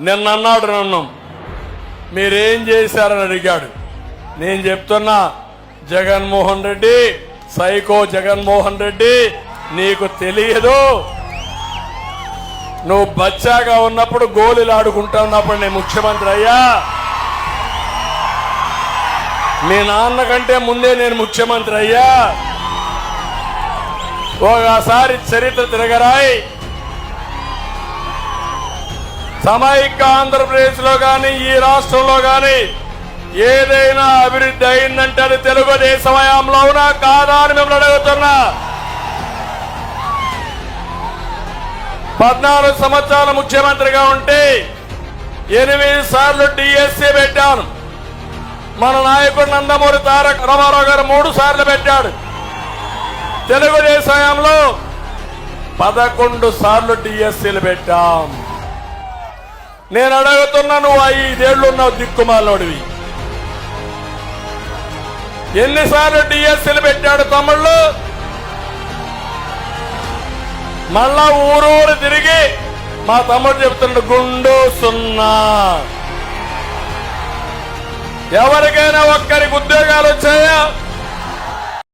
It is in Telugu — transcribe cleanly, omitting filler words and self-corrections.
నిన్న అన్నాడు నన్ను, మీరేం చేశారని అడిగాడు. నేను చెప్తున్నా, జగన్మోహన్ రెడ్డి, సైకో జగన్మోహన్ రెడ్డి, నీకు తెలియదు. నువ్వు బచ్చాగా ఉన్నప్పుడు గోళీలు ఆడుకుంటా ఉన్నప్పుడు నేను ముఖ్యమంత్రి అయ్యా. మీ నాన్న కంటే ముందే నేను ముఖ్యమంత్రి అయ్యా. ఒకసారి చరిత్ర తిరగరాయి. సమైక్య ఆంధ్రప్రదేశ్ లో కానీ ఈ రాష్ట్రంలో కానీ ఏదైనా అభివృద్ధి అయిందంటే అది తెలుగుదేశం హయాంలో అవునా కాదా అని మిమ్మల్ని అడుగుతున్నా. 14 సంవత్సరాల ముఖ్యమంత్రిగా ఉంటే 8 సార్లు డిఎస్సీ పెట్టాను. మన నాయకుడు నందమూరి తారక రామారావు గారు 3 సార్లు పెట్టాడు. తెలుగుదేశం హయాంలో 11 సార్లు డిఎస్సీలు పెట్టాం. నేను అడుగుతున్నా, నువ్వు 5 ఏళ్లు ఉన్నావు దిక్కుమాలోడివి, ఎన్నిసార్లు డిఎస్సీలు పెట్టాడు తమ్ముళ్ళు? మళ్ళా ఊరూరు తిరిగి మా తమ్ముడు చెప్తున్నాడు గుండు సున్నా. ఎవరికైనా ఒక్కరికి ఉద్యోగాలు వచ్చాయా?